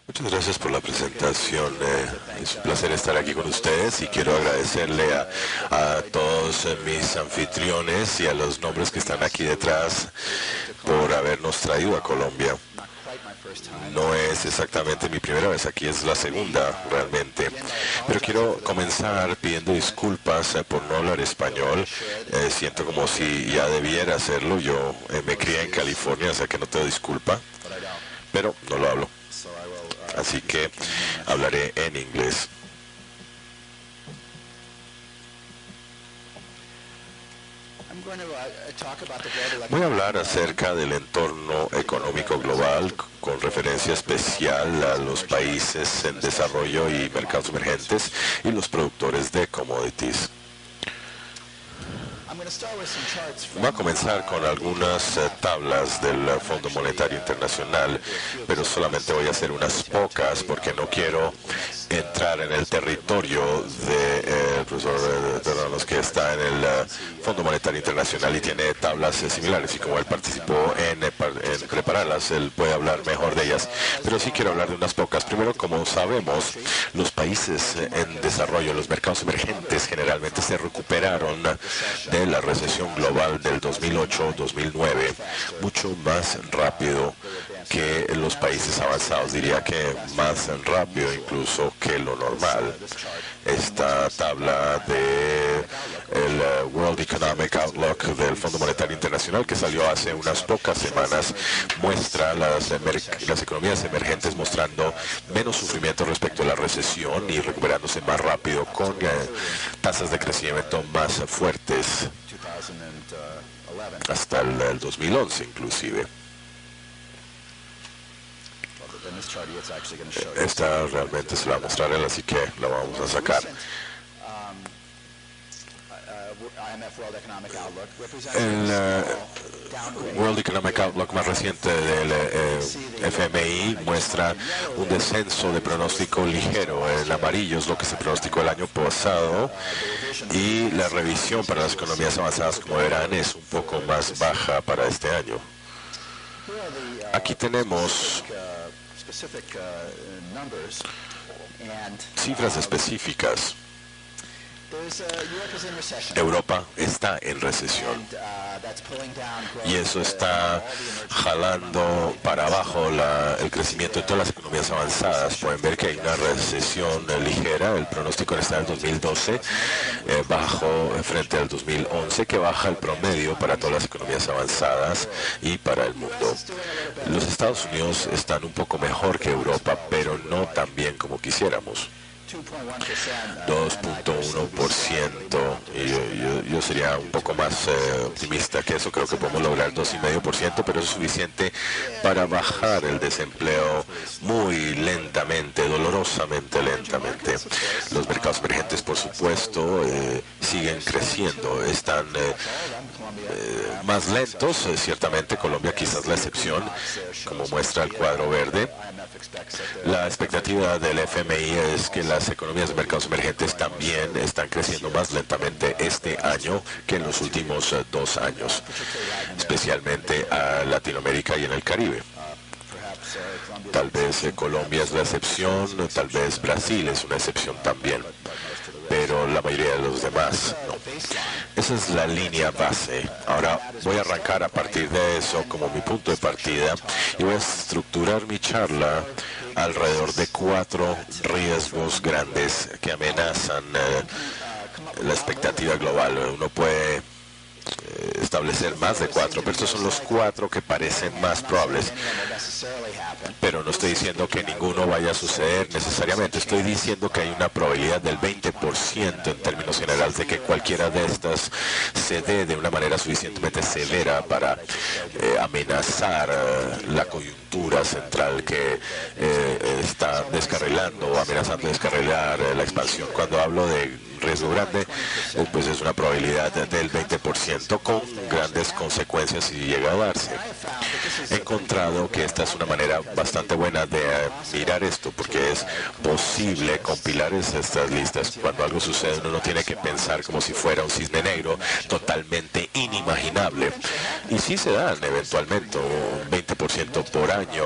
Muchas gracias por la presentación. Es un placer estar aquí con ustedes y quiero agradecerle a todos mis anfitriones y a los nombres que están aquí detrás por habernos traído a Colombia. No es exactamente mi primera vez aquí, es la segunda realmente. Pero quiero comenzar pidiendo disculpas por no hablar español. Siento como si ya debiera hacerlo. Yo me crié en California, o sea que no te doy disculpa, pero no lo hablo. Así que hablaré en inglés. Voy a hablar acerca del entorno económico global con referencia especial a los países en desarrollo y mercados emergentes y los productores de commodities. Voy a comenzar con algunas tablas del Fondo Monetario Internacional, pero solamente voy a hacer unas pocas porque no quiero entrar en el territorio del profesor Terranos, que está en el Fondo Monetario Internacional y tiene tablas similares, y como él participó en prepararlas, él puede hablar mejor de ellas. Pero sí quiero hablar de unas pocas. Primero, como sabemos, los países en desarrollo, los mercados emergentes, generalmente se recuperaron de la recesión global del 2008-2009 mucho más rápido que los países avanzados, diría que más rápido incluso que lo normal. Esta tabla de el World Economic Outlook del Fondo Monetario Internacional, que salió hace unas pocas semanas, muestra las economías emergentes mostrando menos sufrimiento respecto a la recesión y recuperándose más rápido con tasas de crecimiento más fuertes hasta el 2011 inclusive. Esta realmente se la va a mostrar él, así que la vamos a sacar. El World Economic Outlook más reciente del FMI muestra un descenso de pronóstico ligero. El amarillo es lo que se pronosticó el año pasado, y la revisión para las economías avanzadas, como verán, es un poco más baja para este año. Aquí tenemos cifras específicas. Europa está en recesión y eso está jalando para abajo el crecimiento de todas las economías avanzadas. Pueden ver que hay una recesión ligera. El pronóstico está en el 2012 bajo frente al 2011, que baja el promedio para todas las economías avanzadas y para el mundo. Los Estados Unidos están un poco mejor que Europa, pero no tan bien como quisiéramos. 2.1%, y yo sería un poco más optimista que eso. Creo que podemos lograr 2,5%, pero es suficiente para bajar el desempleo muy lentamente, dolorosamente lentamente. Los mercados emergentes, por supuesto, siguen creciendo, están más lentos, ciertamente. Colombia quizás la excepción, como muestra el cuadro verde. La expectativa del FMI es que las economías de mercados emergentes también están creciendo más lentamente este año que en los últimos 2 años, especialmente a Latinoamérica y en el Caribe. Tal vez Colombia es la excepción, tal vez Brasil es una excepción también, pero la mayoría de los demás no. Esa es la línea base. Ahora voy a arrancar a partir de eso como mi punto de partida y voy a estructurar mi charla alrededor de 4 riesgos grandes que amenazan la expectativa global. Uno puede establecer más de 4, pero estos son los 4 que parecen más probables. Pero no estoy diciendo que ninguno vaya a suceder necesariamente. Estoy diciendo que hay una probabilidad del 20% en términos generales de que cualquiera de estas se dé de una manera suficientemente severa para amenazar la coyuntura central que está descarrilando o amenazando descarrilar la expansión. Cuando hablo de riesgo grande, pues es una probabilidad del 20% con grandes consecuencias si llega a darse. He encontrado que esta es una manera manera bastante buena de mirar esto, porque es posible compilar estas listas. Cuando algo sucede, uno no tiene que pensar como si fuera un cisne negro totalmente inimaginable. Y sí se dan eventualmente un 20% por año,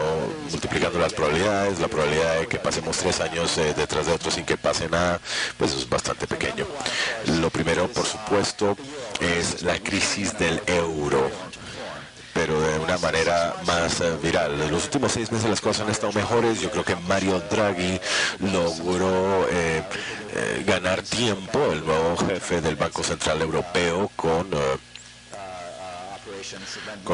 multiplicando las probabilidades. La probabilidad de que pasemos 3 años detrás de otros sin que pase nada, pues es bastante pequeño. Lo primero, por supuesto, es la crisis del euro, pero de una manera más viral. En los últimos 6 meses las cosas han estado mejores. Yo creo que Mario Draghi logró ganar tiempo, el nuevo jefe del Banco Central Europeo, con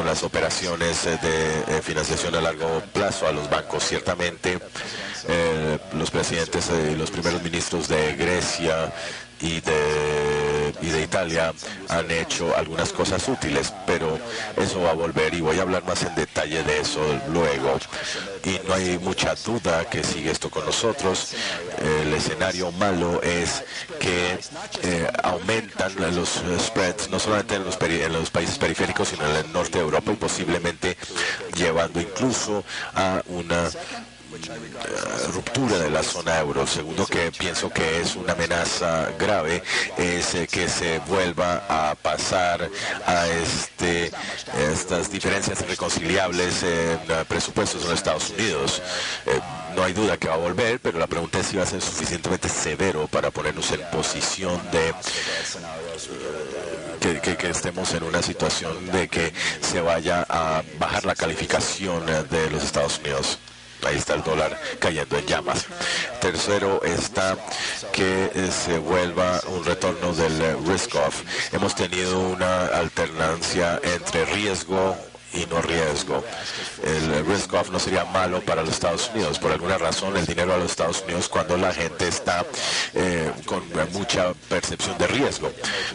las operaciones de financiación a largo plazo a los bancos. Ciertamente los presidentes y los primeros ministros de Grecia y de Italia han hecho algunas cosas útiles, pero eso va a volver y voy a hablar más en detalle de eso luego. Y no hay mucha duda que sigue esto con nosotros. El escenario malo es que aumentan los spreads, no solamente en los países periféricos, sino en el norte de Europa, y posiblemente llevando incluso a una ruptura de la zona euro. Segundo, que pienso que es una amenaza grave, es que se vuelva a pasar a estas diferencias irreconciliables en presupuestos en Estados Unidos. No hay duda que va a volver, pero la pregunta es si va a ser suficientemente severo para ponernos en posición de que estemos en una situación de que se vaya a bajar la calificación de los Estados Unidos. Ahí está el dólar cayendo en llamas. Tercero está que se vuelva un retorno del risk-off. Hemos tenido una alternancia entre riesgo y no riesgo. El risk-off no sería malo para los Estados Unidos. Por alguna razón, el dinero a los Estados Unidos cuando la gente está con mucha percepción de riesgo,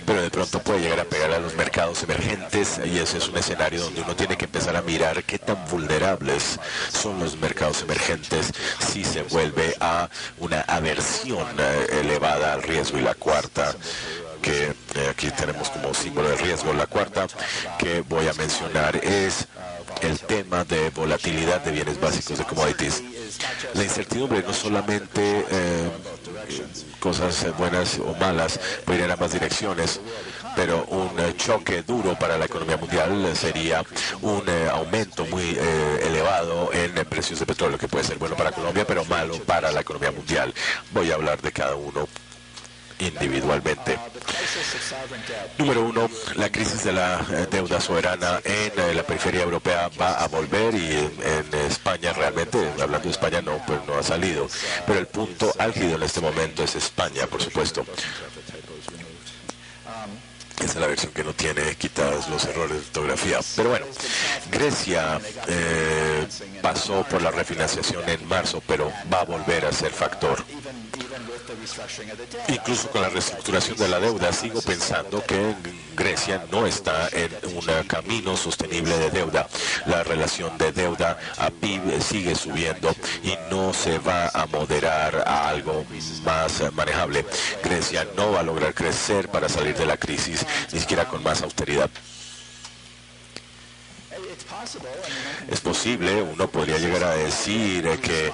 pero de pronto puede llegar a pegar a los mercados emergentes, y ese es un escenario donde uno tiene que empezar a mirar qué tan vulnerables son los mercados emergentes si se vuelve a una aversión elevada al riesgo. Y la cuarta, que aquí tenemos como símbolo de riesgo, la cuarta que voy a mencionar es el tema de volatilidad de bienes básicos, de commodities. La incertidumbre no solamente cosas buenas o malas, puede ir en ambas direcciones, pero un choque duro para la economía mundial sería un aumento muy elevado en precios de petróleo, que puede ser bueno para Colombia, pero malo para la economía mundial. Voy a hablar de cada uno individualmente. Número 1, la crisis de la deuda soberana en la periferia europea va a volver, y en España realmente, hablando de España, no, pues no ha salido, pero el punto álgido en este momento es España, por supuesto. Esa es la versión que no tiene quitados los errores de ortografía. Pero bueno, Grecia pasó por la refinanciación en marzo, pero va a volver a ser factor. Incluso con la reestructuración de la deuda, sigo pensando que Grecia no está en un camino sostenible de deuda. La relación de deuda a PIB sigue subiendo y no se va a moderar a algo más manejable. Grecia no va a lograr crecer para salir de la crisis, ni siquiera con más austeridad. Es posible, uno podría llegar a decir que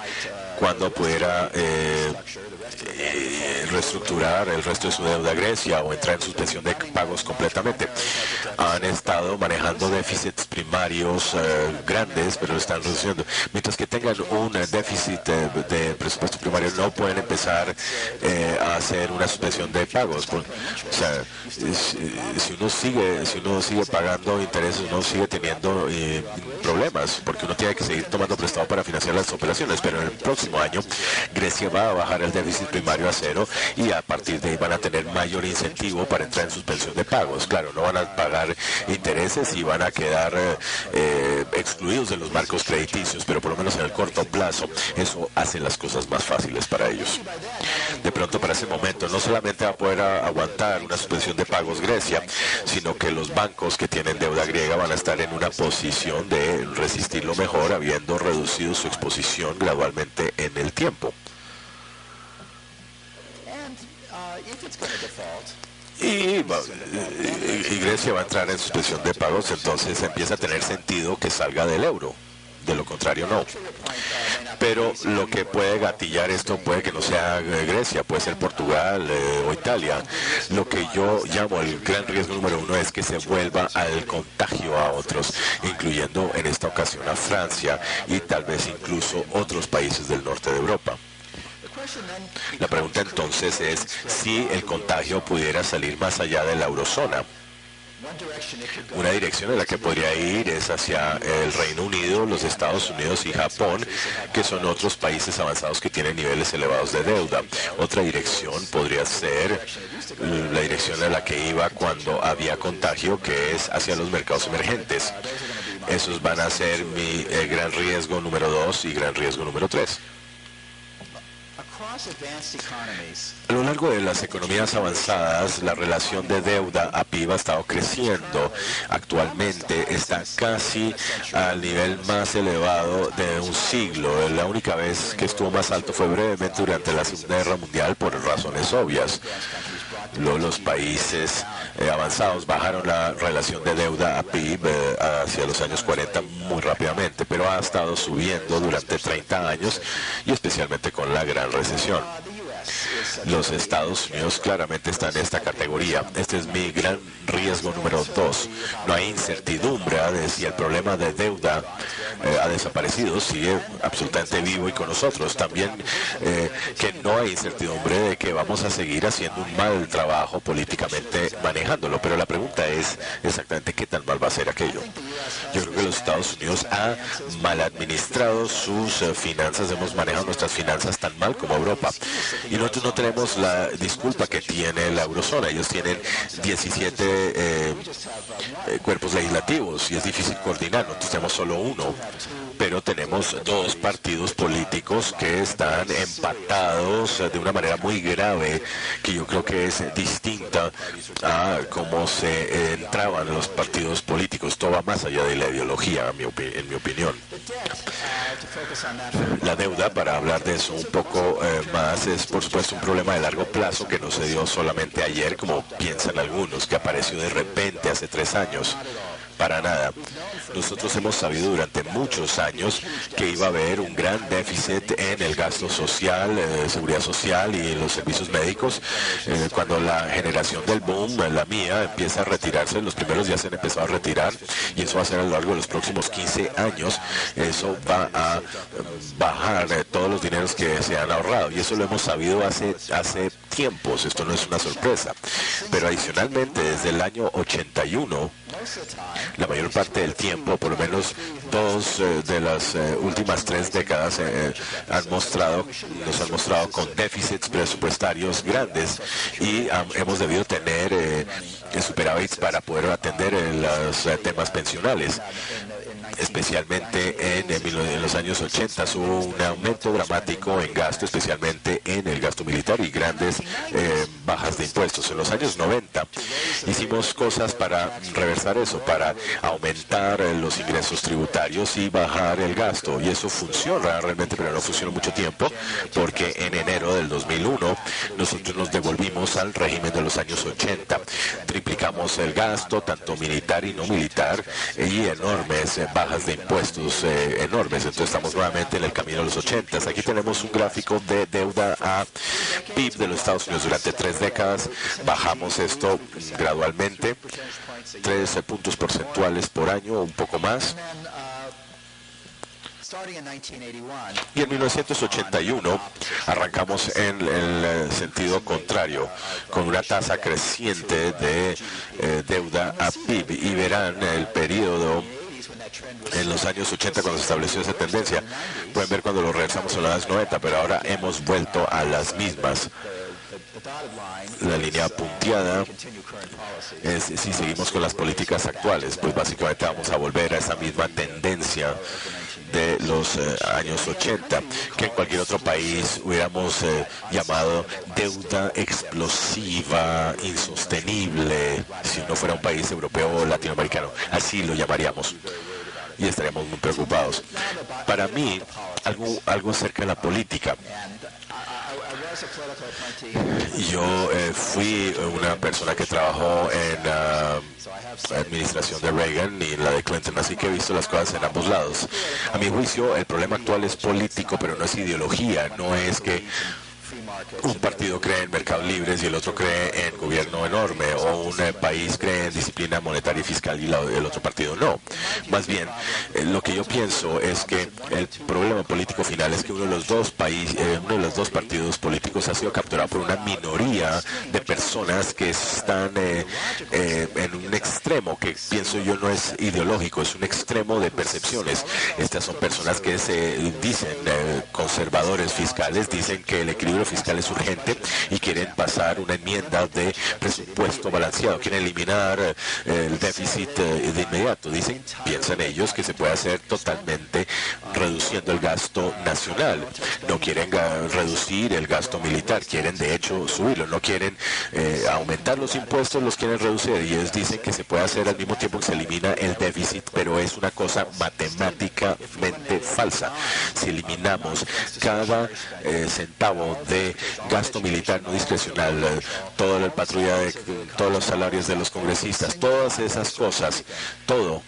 cuando pudiera reestructurar el resto de su deuda a Grecia o entrar en suspensión de pagos completamente. Han estado manejando déficits primarios grandes, pero lo están reduciendo. Mientras que tengan un déficit de presupuesto primario, no pueden empezar a hacer una suspensión de pagos. O sea, si uno sigue pagando intereses, uno sigue teniendo problemas, porque uno tiene que seguir tomando prestado para financiar las operaciones, pero en el próximo año Grecia va a bajar el déficit primario a cero, y a partir de ahí van a tener mayor incentivo para entrar en suspensión de pagos. Claro, no van a pagar intereses y van a quedar excluidos de los marcos crediticios, pero por lo menos en el corto plazo eso hace las cosas más fáciles para ellos. De pronto, para ese momento, no solamente va a poder aguantar una suspensión de pagos Grecia, sino que los bancos que tienen deuda griega van a estar en una posición de resistirlo mejor, habiendo reducido su exposición gradualmente en el tiempo. Y Grecia va a entrar en suspensión de pagos, entonces empieza a tener sentido que salga del euro, de lo contrario no. Pero lo que puede gatillar esto puede que no sea Grecia, puede ser Portugal o Italia. Lo que yo llamo el gran riesgo número uno es que se vuelva al contagio a otros, incluyendo en esta ocasión a Francia y tal vez incluso otros países del norte de Europa. La pregunta entonces es si el contagio pudiera salir más allá de la eurozona. Una dirección en la que podría ir es hacia el Reino Unido, los Estados Unidos y Japón, que son otros países avanzados que tienen niveles elevados de deuda. Otra dirección podría ser la dirección a la que iba cuando había contagio, que es hacia los mercados emergentes. Esos van a ser mi gran riesgo número 2 y gran riesgo número 3. A lo largo de las economías avanzadas, la relación de deuda a PIB ha estado creciendo. Actualmente está casi al nivel más elevado de un siglo. La única vez que estuvo más alto fue brevemente durante la Segunda Guerra Mundial por razones obvias. Los países avanzados bajaron la relación de deuda a PIB hacia los años 40 muy rápidamente, pero ha estado subiendo durante 30 años y especialmente con la gran recesión. Los Estados Unidos claramente están en esta categoría. Este es mi gran riesgo número 2. No hay incertidumbre de si el problema de deuda ha desaparecido, sigue absolutamente vivo y con nosotros. También que no hay incertidumbre de que vamos a seguir haciendo un mal trabajo políticamente manejándolo. Pero la pregunta es exactamente qué tan mal va a ser aquello. Yo creo que los Estados Unidos ha mal administrado sus finanzas. Hemos manejado nuestras finanzas tan mal como Europa. Y nosotros no tenemos la disculpa que tiene la eurozona. Ellos tienen 17 cuerpos legislativos y es difícil coordinar. Nosotros tenemos solo uno, pero tenemos dos partidos políticos que están empatados de una manera muy grave, que yo creo que es distinta a cómo se entraban los partidos políticos. Todo va más allá de la ideología, en mi opinión. La deuda, para hablar de eso un poco más, es por supuesto un problema de largo plazo que no se dio solamente ayer, como piensan algunos, que apareció de repente hace 3 años. Para nada. Nosotros hemos sabido durante muchos años que iba a haber un gran déficit en el gasto social, seguridad social y los servicios médicos. Cuando la generación del boom, la mía, empieza a retirarse, los primeros ya se han empezado a retirar y eso va a ser a lo largo de los próximos 15 años. Eso va a bajar todos los dineros que se han ahorrado y eso lo hemos sabido hace tiempos. Esto no es una sorpresa. Pero adicionalmente, desde el año 81, la mayor parte del tiempo, por lo menos 2 de las últimas 3 décadas, nos han mostrado con déficits presupuestarios grandes y hemos debido tener superávits para poder atender los temas pensionales. Especialmente en los años 80 hubo un aumento dramático en gasto, especialmente en el gasto militar y grandes bajas de impuestos. En los años 90 hicimos cosas para reversar eso, para aumentar los ingresos tributarios y bajar el gasto. Y eso funciona realmente, pero no funcionó mucho tiempo, porque en enero del 2001 nosotros nos devolvimos al régimen de los años 80. Triplicamos el gasto, tanto militar y no militar, y enormes bajas de impuestos enormes. Entonces estamos nuevamente en el camino de los 80. Aquí tenemos un gráfico de deuda a PIB de los Estados Unidos durante 3 décadas. Bajamos esto gradualmente, 13 puntos porcentuales por año, un poco más. Y en 1981 arrancamos en el sentido contrario, con una tasa creciente de deuda a PIB. Y verán el periodo en los años 80 cuando se estableció esa tendencia. Pueden ver cuando lo regresamos a los años 90, pero ahora hemos vuelto a las mismas. La línea punteada es si seguimos con las políticas actuales, pues básicamente vamos a volver a esa misma tendencia de los años 80, que en cualquier otro país hubiéramos llamado deuda explosiva, insostenible, si no fuera un país europeo o latinoamericano. Así lo llamaríamos. Y estaríamos muy preocupados. Para mí, algo acerca de la política. Yo fui una persona que trabajó en la administración de Reagan y en la de Clinton, así que he visto las cosas en ambos lados. A mi juicio, el problema actual es político, pero no es ideología. No es que un partido cree en mercados libres y el otro cree en gobierno enorme, o un país cree en disciplina monetaria y fiscal y el otro partido no. Más bien, lo que yo pienso es que el problema político final es que uno de los dos partidos políticos ha sido capturado por una minoría de personas que están en un extremo que pienso yo no es ideológico, es un extremo de percepciones. Estas son personas que se dicen conservadores fiscales, dicen que el equilibrio fiscal es urgente y quieren pasar una enmienda de presupuesto balanceado, quieren eliminar el déficit de inmediato. Piensan ellos que se puede hacer totalmente reduciendo el gasto nacional. No quieren reducir el gasto militar, quieren de hecho subirlo, no quieren aumentar los impuestos, los quieren reducir, y ellos dicen que se puede hacer al mismo tiempo que se elimina el déficit, pero es una cosa matemáticamente falsa. Si eliminamos cada centavo de gasto militar no discrecional, toda la patrulla, todos los salarios de los congresistas, todas esas cosas, todo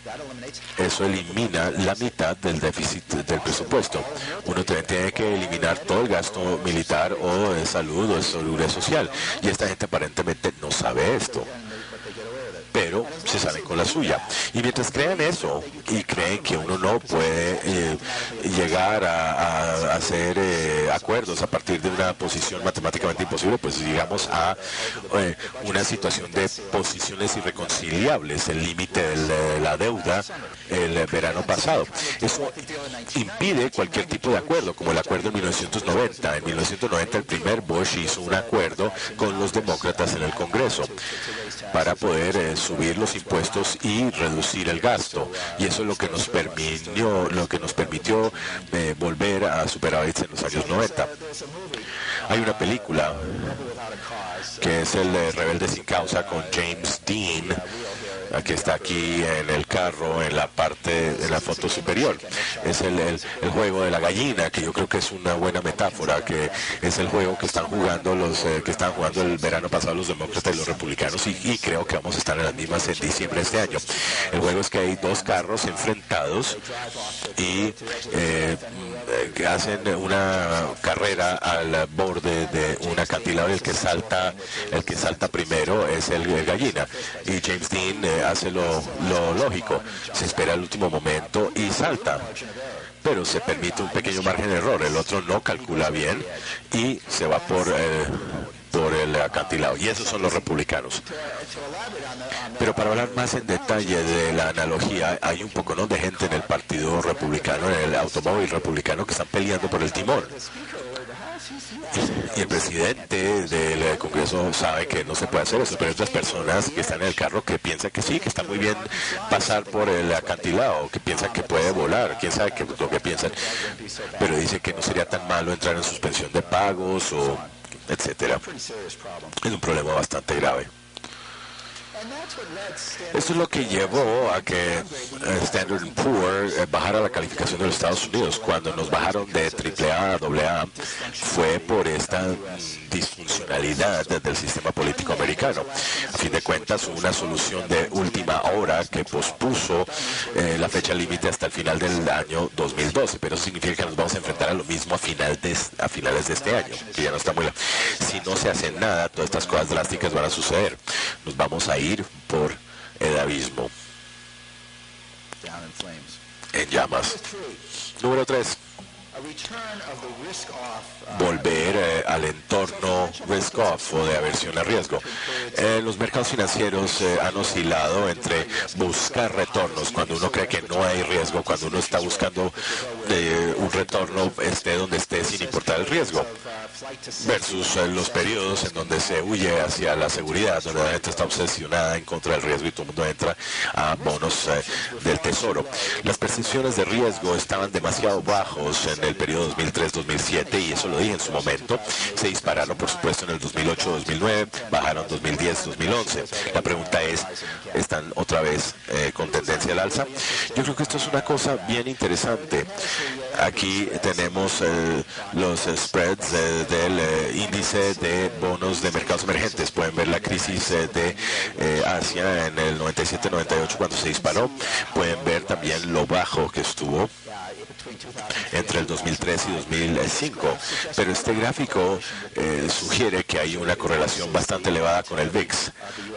eso elimina la mitad del déficit del presupuesto. Uno tiene que eliminar todo el gasto militar o de salud o de seguridad social, y esta gente aparentemente no sabe esto, pero se salen con la suya. Y mientras crean eso y creen que uno no puede llegar a hacer acuerdos a partir de una posición matemáticamente imposible, pues llegamos a una situación de posiciones irreconciliables, el límite de la deuda el verano pasado. Eso impide cualquier tipo de acuerdo, como el acuerdo en 1990. En 1990 el primer Bush hizo un acuerdo con los demócratas en el Congreso para poder subir los impuestos y reducir el gasto, y eso es lo que nos permitió volver a superávit en los años 90. Hay una película que es El Rebelde sin Causa con James Dean, que está aquí en el carro, en la parte de la foto superior. Es el juego de la gallina, que yo creo que es una buena metáfora, que es el juego que están jugando el verano pasado los demócratas y los republicanos, y creo que vamos a estar en las mismas en diciembre de este año. El juego es que hay dos carros enfrentados y que hacen una carrera al borde de un acantilado, y el que salta primero es el gallina, y James Dean hace lo lógico, se espera el último momento y salta, pero se permite un pequeño margen de error, el otro no calcula bien y se va por el acantilado, y esos son los republicanos. Pero para hablar más en detalle de la analogía, hay un poco de gente en el partido republicano, en el automóvil republicano, que están peleando por el timón. Y el presidente del Congreso sabe que no se puede hacer eso, pero hay otras personas que están en el carro que piensan que sí, que está muy bien pasar por el acantilado, que piensan que puede volar, quién sabe lo que piensan, pero dice que no sería tan malo entrar en suspensión de pagos o etcétera. Es un problema bastante grave. Esto es lo que llevó a que Standard & Poor's bajara la calificación de los Estados Unidos. Cuando nos bajaron de AAA a AA, fue por esta disfuncionalidad del sistema político americano. A fin de cuentas, hubo una solución de última hora que pospuso la fecha límite hasta el final del año 2012, pero eso significa que nos vamos a enfrentar a lo mismo a finales de este año, que ya no está muy lejos. Si no se hace nada, todas estas cosas drásticas van a suceder. Nos vamos a ir por el abismo en llamas. Número 3. Volver al entorno risk-off o de aversión a riesgo. Los mercados financieros han oscilado entre buscar retornos cuando uno cree que no hay riesgo, cuando uno está buscando un retorno esté donde esté sin importar el riesgo, versus los periodos en donde se huye hacia la seguridad, donde la gente está obsesionada en contra del riesgo y todo el mundo entra a bonos del tesoro. Las percepciones de riesgo estaban demasiado bajos en el periodo 2003-2007, y eso lo dije en su momento. Se dispararon, por supuesto, en el 2008-2009, bajaron 2010-2011. La pregunta es, ¿están otra vez con tendencia al alza? Yo creo que esto es una cosa bien interesante. Aquí tenemos los spreads del índice de bonos de mercados emergentes. Pueden ver la crisis de Asia en el 97-98 cuando se disparó. Pueden ver también lo bajo que estuvo entre el 2003 y 2005, pero este gráfico sugiere que hay una correlación bastante elevada con el VIX,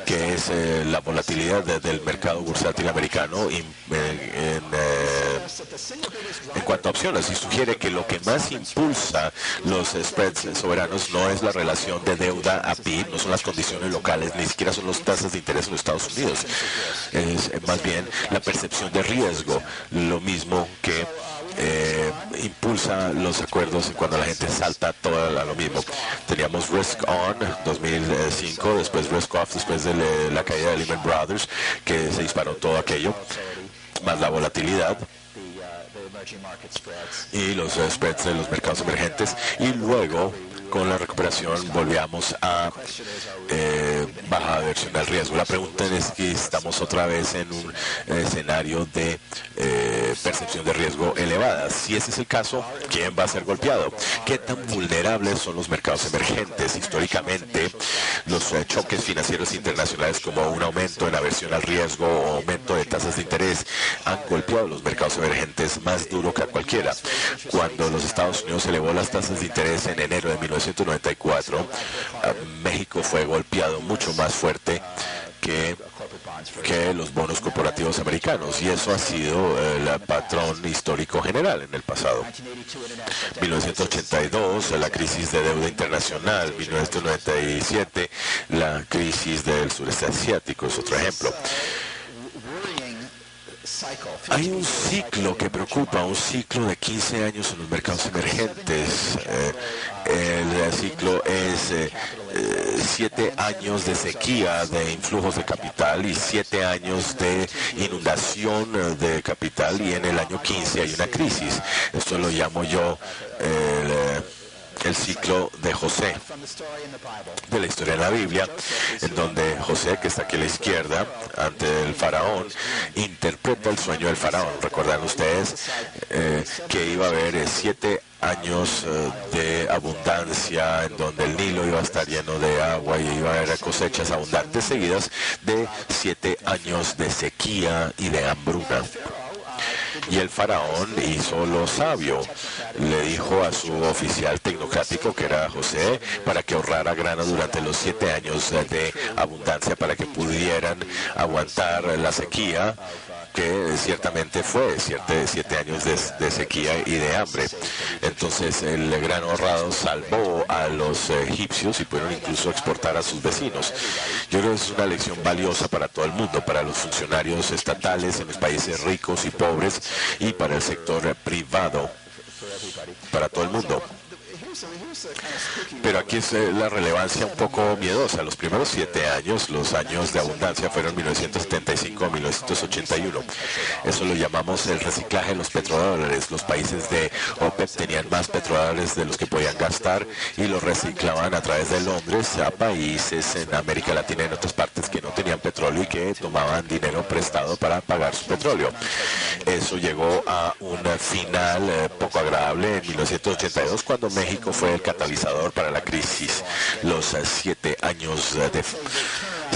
que es la volatilidad del mercado bursátil americano en cuanto a opciones, y sugiere que lo que más impulsa los spreads soberanos no es la relación de deuda a PIB, no son las condiciones locales, ni siquiera son las tasas de interés en los Estados Unidos, es más bien la percepción de riesgo, lo mismo que impulsa los acuerdos cuando la gente salta todo a lo mismo. Teníamos Risk On 2005, después Risk Off, después de la caída de Lehman Brothers, que se disparó todo aquello, más la volatilidad y los spreads de los mercados emergentes, y luego con la recuperación volvíamos a baja versión al riesgo. La pregunta es que estamos otra vez en un escenario de percepción de riesgo elevada. Si ese es el caso, ¿quién va a ser golpeado? ¿Qué tan vulnerables son los mercados emergentes? Históricamente, los choques financieros internacionales, como un aumento en aversión al riesgo o aumento de tasas de interés, han golpeado los mercados emergentes más duro que a cualquiera. Cuando los Estados Unidos elevó las tasas de interés en enero de 1994, México fue golpeado mucho más fuerte que los bonos corporativos americanos, y eso ha sido el patrón histórico general en el pasado. 1982, la crisis de deuda internacional; 1997, la crisis del sureste asiático es otro ejemplo. Hay un ciclo que preocupa, un ciclo de 15 años en los mercados emergentes. El ciclo es 7 años de sequía de influjos de capital y 7 años de inundación de capital, y en el año 15 hay una crisis. Esto lo llamo yo el ciclo de José, de la historia de la Biblia, en donde José, que está aquí a la izquierda, ante el faraón, interpreta el sueño del faraón. Recuerdan ustedes que iba a haber 7 años de abundancia, en donde el Nilo iba a estar lleno de agua y iba a haber cosechas abundantes, seguidas de 7 años de sequía y de hambruna. Y el faraón hizo lo sabio, le dijo a su oficial tecnocrático, que era José, para que ahorrara grano durante los 7 años de abundancia, para que pudieran aguantar la sequía, que ciertamente fue 7 años de sequía y de hambre. Entonces el grano ahorrado salvó a los egipcios y pudieron incluso exportar a sus vecinos. Yo creo que es una lección valiosa para todo el mundo, para los funcionarios estatales en los países ricos y pobres, y para el sector privado, para todo el mundo. Pero aquí es la relevancia un poco miedosa. Los primeros 7 años, los años de abundancia, fueron 1975 a 1981. Eso lo llamamos el reciclaje de los petrodólares. Los países de OPEP tenían más petrodólares de los que podían gastar y los reciclaban a través de Londres a países en América Latina y en otras partes que no tenían petróleo y que tomaban dinero prestado para pagar su petróleo. Eso llegó a un final poco agradable en 1982, cuando México fue el catalizador para la crisis. Los 7 años de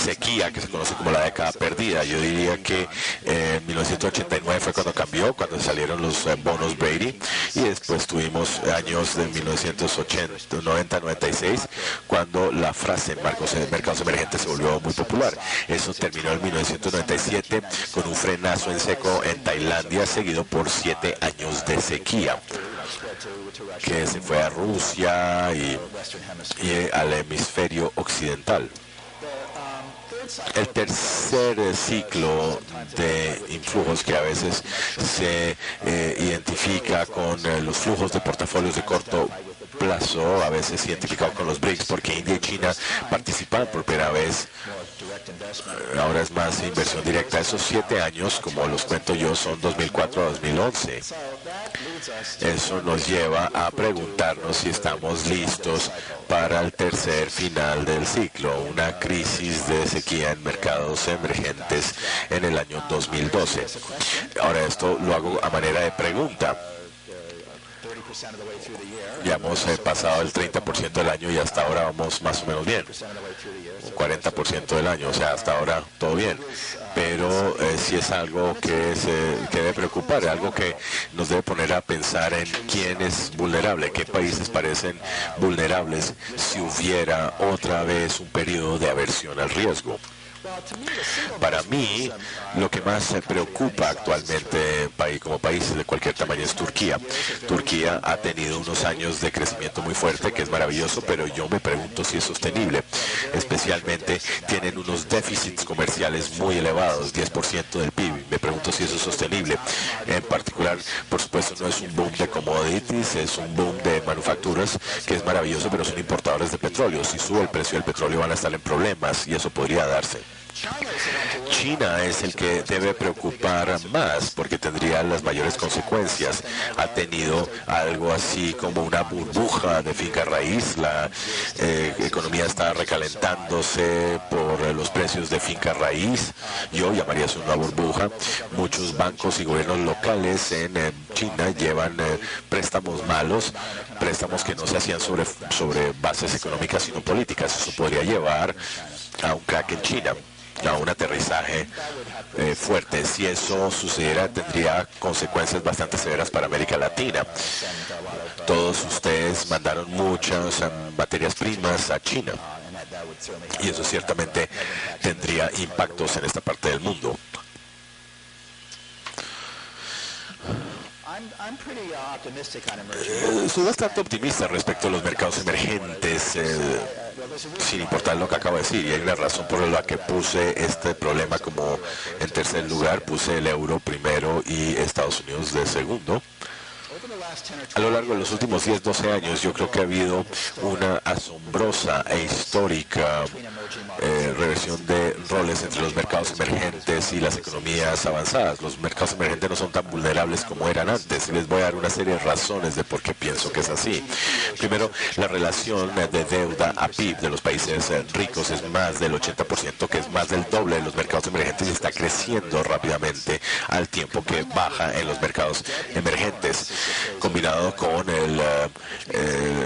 sequía, que se conoce como la década perdida. Yo diría que en 1989 fue cuando cambió, cuando salieron los bonos Brady, y después tuvimos años de 1990-96, cuando la frase mercados emergentes se volvió muy popular. Eso terminó en 1997 con un frenazo en seco en Tailandia, seguido por 7 años de sequía, que se fue a Rusia y al hemisferio occidental. El tercer ciclo de influjos, que a veces se identifica con los flujos de portafolios de corto plazo, a veces identificado con los BRICS, porque India y China participan por primera vez. Ahora es más inversión directa. Esos 7 años, como los cuento yo, son 2004 a 2011. Eso nos lleva a preguntarnos si estamos listos para el tercer final del ciclo, una crisis de sequía en mercados emergentes en el año 2012. Ahora esto lo hago a manera de pregunta. Ya hemos pasado el 30% del año y hasta ahora vamos más o menos bien. 40% del año, o sea, hasta ahora todo bien. Pero sí es algo que debe preocupar, algo que nos debe poner a pensar en quién es vulnerable, qué países parecen vulnerables si hubiera otra vez un periodo de aversión al riesgo. Para mí, lo que más se preocupa actualmente como países de cualquier tamaño es Turquía. Turquía ha tenido unos años de crecimiento muy fuerte, que es maravilloso, pero yo me pregunto si es sostenible. Especialmente tienen unos déficits comerciales muy elevados, 10% del PIB. Me pregunto si eso es sostenible. En particular, por supuesto, no es un boom de commodities, es un boom de manufacturas, que es maravilloso, pero son importadores de petróleo. Si sube el precio del petróleo van a estar en problemas y eso podría darse. China es el que debe preocupar más porque tendría las mayores consecuencias. Ha tenido algo así como una burbuja de finca raíz. La economía está recalentándose por los precios de finca raíz. Yo llamaría eso una burbuja. Muchos bancos y gobiernos locales en China llevan préstamos malos, préstamos que no se hacían sobre bases económicas sino políticas. Eso podría llevar a un crack en China, a un aterrizaje fuerte. Si eso sucediera, tendría consecuencias bastante severas para América Latina. Todos ustedes mandaron muchas materias primas a China y eso ciertamente tendría impactos en esta parte del mundo. Soy bastante optimista respecto a los mercados emergentes, sin importar lo que acabo de decir, y hay una razón por la que puse este problema como en tercer lugar, puse el euro primero y Estados Unidos de segundo. A lo largo de los últimos 10-12 años yo creo que ha habido una asombrosa e histórica reversión de roles entre los mercados emergentes y las economías avanzadas. Los mercados emergentes no son tan vulnerables como eran antes y les voy a dar una serie de razones de por qué pienso que es así. Primero, la relación de deuda a PIB de los países ricos es más del 80%, que es más del doble de los mercados emergentes y está creciendo rápidamente al tiempo que baja en los mercados emergentes. Combinado con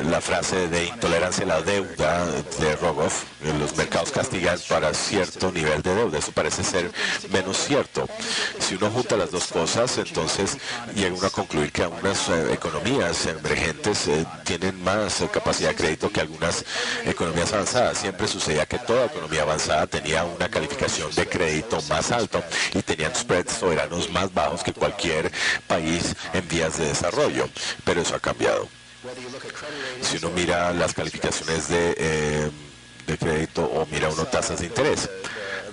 la frase de intolerancia a la deuda de Rogoff, los mercados castigan para cierto nivel de deuda. Eso parece ser menos cierto. Si uno junta las dos cosas, entonces llega uno a concluir que algunas economías emergentes tienen más capacidad de crédito que algunas economías avanzadas. Siempre sucedía que toda economía avanzada tenía una calificación de crédito más alta y tenían spreads soberanos más bajos que cualquier país en vías de desarrollo, pero eso ha cambiado. Si uno mira las calificaciones de crédito o mira uno tasas de interés,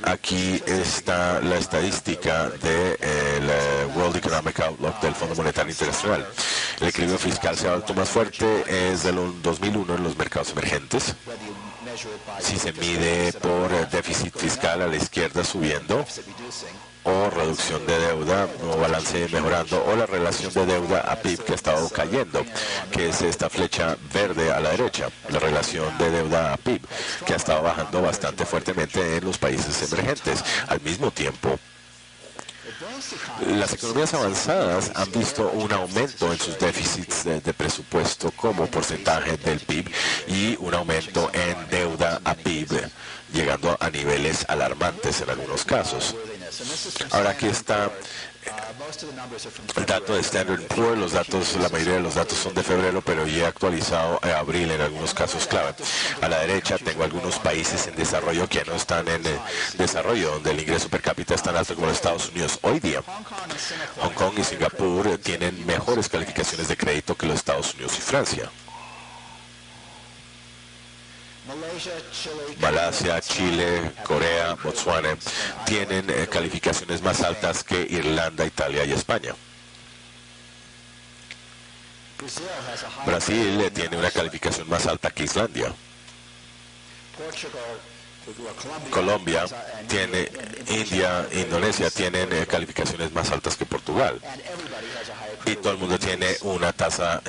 aquí está la estadística del World Economic Outlook del Fondo Monetario Internacional. El equilibrio fiscal se ha vuelto más fuerte desde el 2001 en los mercados emergentes. Si se mide por déficit fiscal, a la izquierda subiendo, o reducción de deuda o balance mejorando, o la relación de deuda a PIB que ha estado cayendo, que es esta flecha verde a la derecha, la relación de deuda a PIB que ha estado bajando bastante fuertemente en los países emergentes. Al mismo tiempo, las economías avanzadas han visto un aumento en sus déficits de presupuesto como porcentaje del PIB y un aumento en deuda a PIB, llegando a niveles alarmantes en algunos casos. Ahora aquí está el dato de Standard & Poor's. La mayoría de los datos son de febrero, pero ya he actualizado a abril en algunos casos clave. A la derecha tengo algunos países en desarrollo que no están en desarrollo, donde el ingreso per cápita es tan alto como los Estados Unidos. Hoy día, Hong Kong y Singapur tienen mejores calificaciones de crédito que los Estados Unidos y Francia. Malasia, Chile, Corea, Botswana tienen calificaciones más altas que Irlanda, Italia y España. Brasil tiene una calificación más alta que Islandia. Colombia tiene, India, Indonesia tienen calificaciones más altas que Portugal. Y todo el mundo tiene una tasa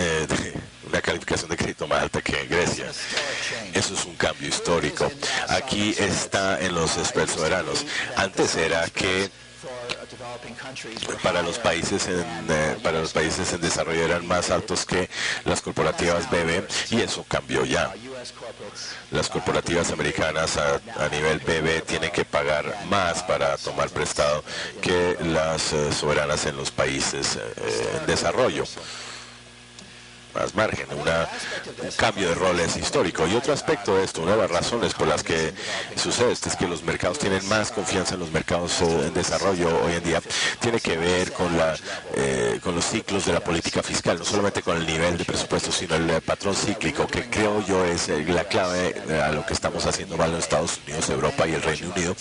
una calificación de crédito más alta que en Grecia. Eso es un cambio histórico. Aquí está en los spreads soberanos. Antes era que para los países en desarrollo eran más altos que las corporativas BB, y eso cambió ya. Las corporativas americanas a nivel BB tienen que pagar más para tomar prestado que las soberanas en los países en desarrollo. Más margen, un cambio de roles histórico. Y otro aspecto de esto, una de las razones por las que sucede esto, es que los mercados tienen más confianza en los mercados en desarrollo hoy en día, tiene que ver con los ciclos de la política fiscal, no solamente con el nivel de presupuesto, sino el patrón cíclico, que creo yo es la clave a lo que estamos haciendo mal en Estados Unidos, Europa y el Reino Unido,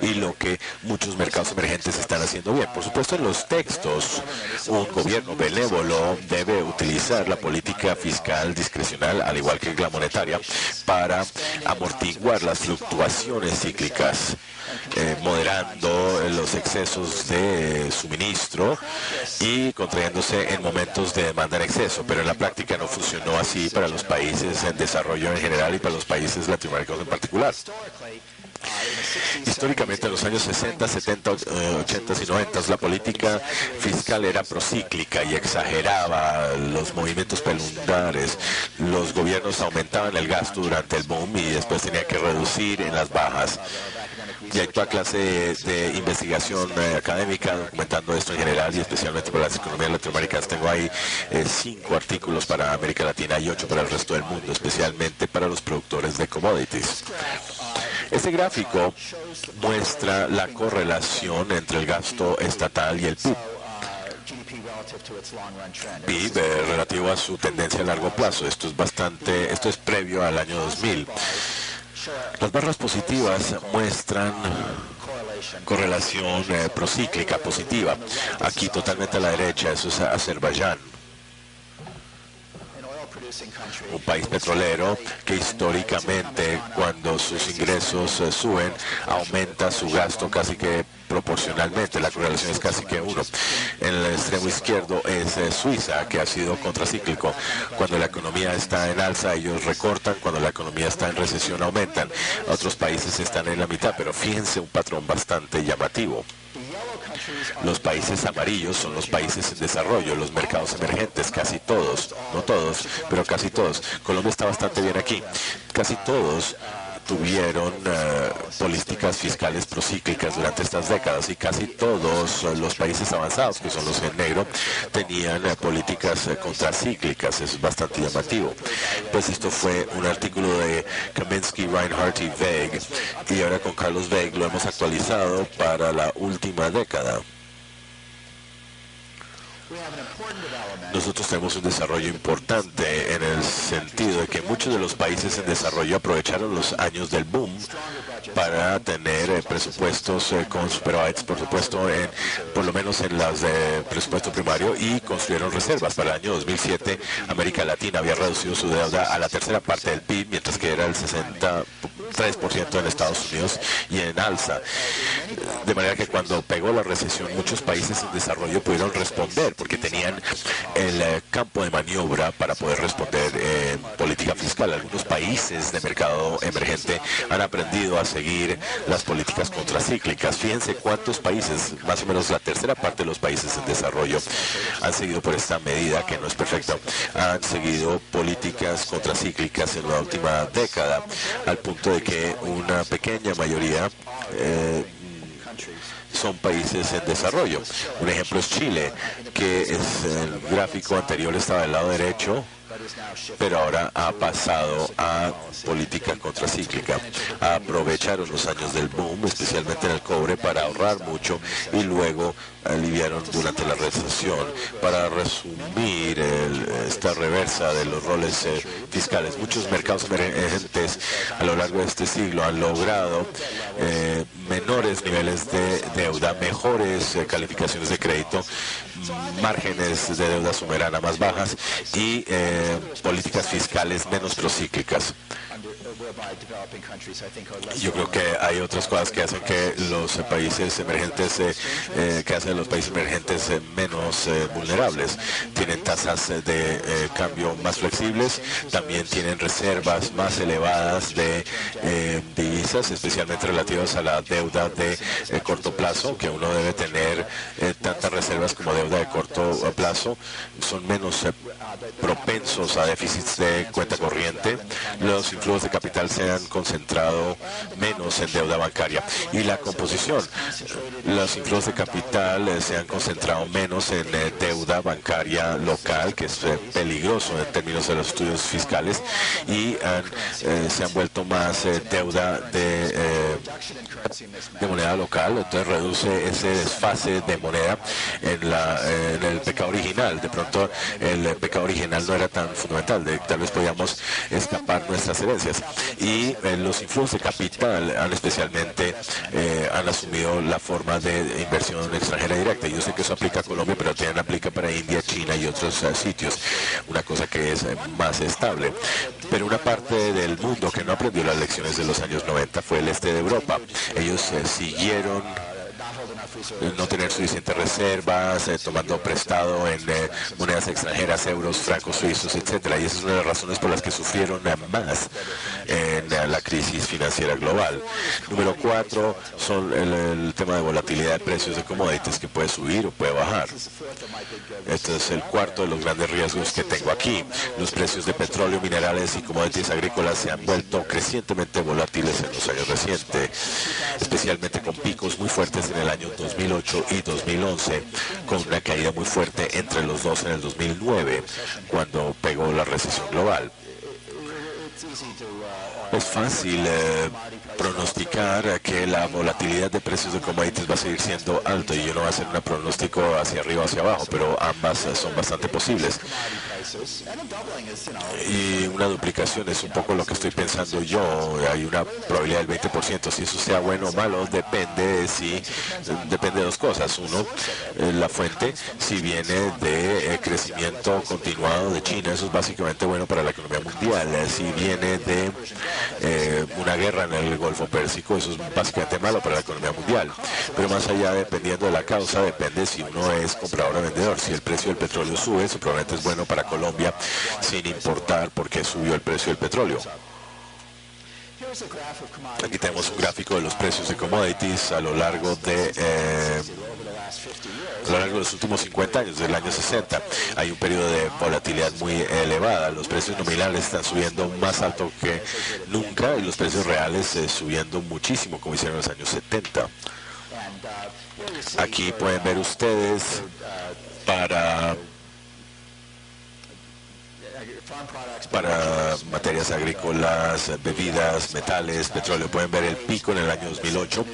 y lo que muchos mercados emergentes están haciendo bien. Por supuesto, en los textos, un gobierno benévolo debe utilizar la política fiscal discrecional, al igual que la monetaria, para amortiguar las fluctuaciones cíclicas, moderando los excesos de suministro y contrayéndose en momentos de demanda en exceso. Pero en la práctica no funcionó así para los países en desarrollo en general y para los países latinoamericanos en particular. Históricamente, en los años 60, 70, 80 y 90, la política fiscal era procíclica y exageraba los movimientos pelumbres. Los gobiernos aumentaban el gasto durante el boom y después tenían que reducir en las bajas. Y hay toda clase de investigación académica documentando esto en general y especialmente para las economías latinoamericanas. Tengo ahí 5 artículos para América Latina y 8 para el resto del mundo, especialmente para los productores de commodities. Este gráfico muestra la correlación entre el gasto estatal y el PIB relativo a su tendencia a largo plazo. Esto es previo al año 2000. Las barras positivas muestran correlación procíclica positiva. Aquí totalmente a la derecha, eso es Azerbaiyán, un país petrolero que históricamente, cuando sus ingresos suben, aumenta su gasto casi que proporcionalmente. La correlación es casi que 1. En el extremo izquierdo es Suiza, que ha sido contracíclico. Cuando la economía está en alza, ellos recortan. Cuando la economía está en recesión, aumentan. Otros países están en la mitad, pero fíjense un patrón bastante llamativo. Los países amarillos son los países en desarrollo, los mercados emergentes, casi todos, no todos, pero casi todos. Colombia está bastante bien aquí. Casi todos tuvieron políticas fiscales procíclicas durante estas décadas, y casi todos los países avanzados, que son los en negro, tenían políticas contracíclicas. Es bastante llamativo. Pues esto fue un artículo de Kaminsky, Reinhardt y Weg, y ahora con Carlos Weg lo hemos actualizado para la última década. Nosotros tenemos un desarrollo importante en el sentido de que muchos de los países en desarrollo aprovecharon los años del boom para tener presupuestos con superávits, por supuesto, por lo menos en las de presupuesto primario, y construyeron reservas. Para el año 2007, América Latina había reducido su deuda a la tercera parte del PIB, mientras que era el 63% en Estados Unidos y en alza. De manera que cuando pegó la recesión, muchos países en desarrollo pudieron responder porque tenían el campo de maniobra para poder responder en política fiscal. Algunos países de mercado emergente han aprendido a seguir las políticas contracíclicas. Fíjense cuántos países, más o menos la tercera parte de los países en desarrollo, han seguido por esta medida, que no es perfecta, han seguido políticas contracíclicas en la última década, al punto de que una pequeña mayoría son países en desarrollo. Un ejemplo es Chile, que es el gráfico anterior estaba del lado derecho, pero ahora ha pasado a política contracíclica. Aprovecharon los años del boom, especialmente en el cobre, para ahorrar mucho y luego aliviaron durante la recesión. Para resumir esta reversa de los roles fiscales, muchos mercados emergentes a lo largo de este siglo han logrado menores niveles de deuda, mejores calificaciones de crédito, márgenes de deuda soberana más bajas y políticas fiscales menos procíclicas. Yo creo que hay otras cosas que hacen que los países emergentes, menos vulnerables. Tienen tasas de cambio más flexibles, también tienen reservas más elevadas de divisas, especialmente relativas a la deuda de corto plazo, que uno debe tener tantas reservas como deuda de corto plazo. Son menos propensos a déficits de cuenta corriente. Los influjos de capital se han concentrado menos en deuda bancaria. Y la composición, los influjos de capital se han concentrado menos en deuda bancaria local, que es peligroso en términos de los estudios fiscales, y se han vuelto más deuda de moneda local. Entonces reduce ese desfase de moneda en el pecado original. De pronto el pecado original no era tan fundamental, tal vez podíamos escapar nuestras herencias. Y los influjos de capital han asumido la forma de inversión extranjera directa. Yo sé que eso aplica a Colombia, pero también aplica para India, China y otros sitios, una cosa que es más estable. Pero una parte del mundo que no aprendió las lecciones de los años 90 fue el este de Europa. Ellos siguieron no tener suficientes reservas, tomando prestado en monedas extranjeras, euros, francos suizos, etcétera. Y esa es una de las razones por las que sufrieron más en la crisis financiera global. Número 4 son el tema de volatilidad de precios de commodities, que puede subir o puede bajar. Este es el cuarto de los grandes riesgos que tengo aquí. Los precios de petróleo, minerales y commodities agrícolas se han vuelto crecientemente volátiles en los años recientes, especialmente con picos muy fuertes en el año 2008 y 2011, con una caída muy fuerte entre los dos en el 2009, cuando pegó la recesión global. Es fácil pronosticar que la volatilidad de precios de commodities va a seguir siendo alta, y yo no voy a hacer un pronóstico hacia arriba o hacia abajo, pero ambas son bastante posibles. Y una duplicación es un poco lo que estoy pensando yo. Hay una probabilidad del 20%. Si eso sea bueno o malo, depende de dos cosas. Uno, la fuente, si viene de crecimiento continuado de China, eso es básicamente bueno para la economía mundial. Si viene de una guerra en el Golfo Pérsico, eso es básicamente malo para la economía mundial. Pero más allá, dependiendo de la causa, depende si uno es comprador o vendedor. Si el precio del petróleo sube, eso probablemente es bueno para Colombia, sin importar por qué subió el precio del petróleo. Aquí tenemos un gráfico de los precios de commodities a lo largo de los últimos 50 años, del año 60. Hay un periodo de volatilidad muy elevada. Los precios nominales están subiendo más alto que nunca, y los precios reales subiendo muchísimo, como hicieron en los años 70. Aquí pueden ver ustedes para materias agrícolas, bebidas, metales, petróleo. Pueden ver el pico en el año 2008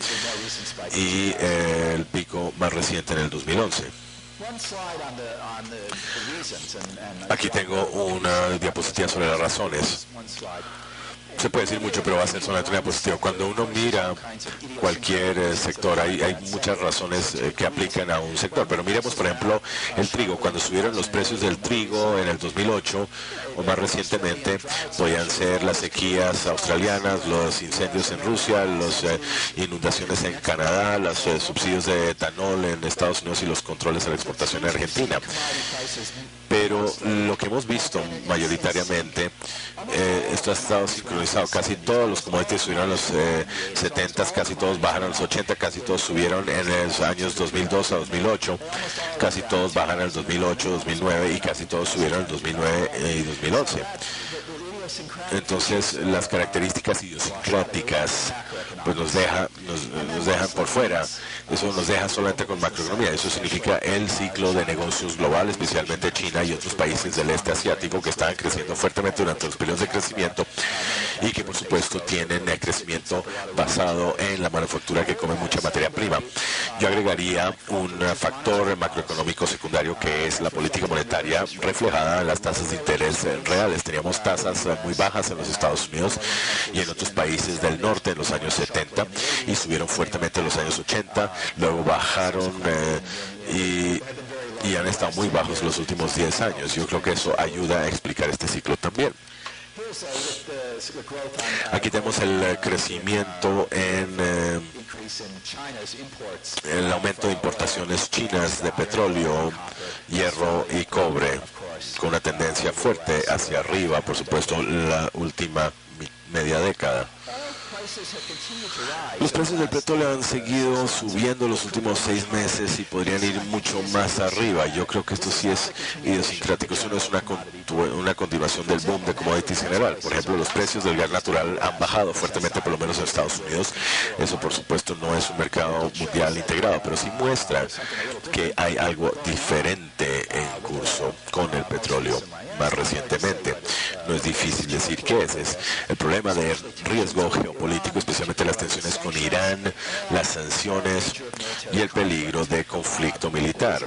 y el pico más reciente en el 2011. Aquí tengo una diapositiva sobre las razones. Se puede decir mucho, pero va a ser solamente una diapositiva. Cuando uno mira cualquier sector, hay muchas razones que aplican a un sector, pero miremos, por ejemplo, el trigo. Cuando subieron los precios del trigo en el 2008, o más recientemente, podían ser las sequías australianas, los incendios en Rusia, las inundaciones en Canadá, los subsidios de etanol en Estados Unidos y los controles a la exportación en Argentina. Pero lo que hemos visto mayoritariamente, esto ha estado sincronizado. Casi todos los commodities subieron en los 70, casi todos bajaron en los 80, casi todos subieron en los años 2002 a 2008, casi todos bajan en el 2008, 2009 y casi todos subieron en el 2009 y 2011. Entonces, las características idiosincráticas pues nos dejan por fuera. Eso nos deja solamente con macroeconomía. Eso significa el ciclo de negocios global, especialmente China y otros países del este asiático que están creciendo fuertemente durante los periodos de crecimiento y que por supuesto tienen crecimiento basado en la manufactura que come mucha materia prima. Yo agregaría un factor macroeconómico secundario que es la política monetaria reflejada en las tasas de interés reales. Teníamos tasas muy bajas en los Estados Unidos y en otros países del norte en los años 70 y subieron fuertemente en los años 80, luego bajaron y han estado muy bajos los últimos 10 años. Yo creo que eso ayuda a explicar este ciclo también. Aquí tenemos el crecimiento en el aumento de importaciones chinas de petróleo, hierro y cobre, con una tendencia fuerte hacia arriba, por supuesto, la última media década. Los precios del petróleo han seguido subiendo los últimos 6 meses y podrían ir mucho más arriba. Yo creo que esto sí es idiosincrático. Eso no es una continuación del boom de commodities general. Por ejemplo, los precios del gas natural han bajado fuertemente, por lo menos en Estados Unidos. Eso, por supuesto, no es un mercado mundial integrado, pero sí muestra que hay algo diferente en curso con el petróleo más recientemente. No es difícil decir qué es el problema de riesgo geopolítico, especialmente las tensiones con Irán, las sanciones y el peligro de conflicto militar.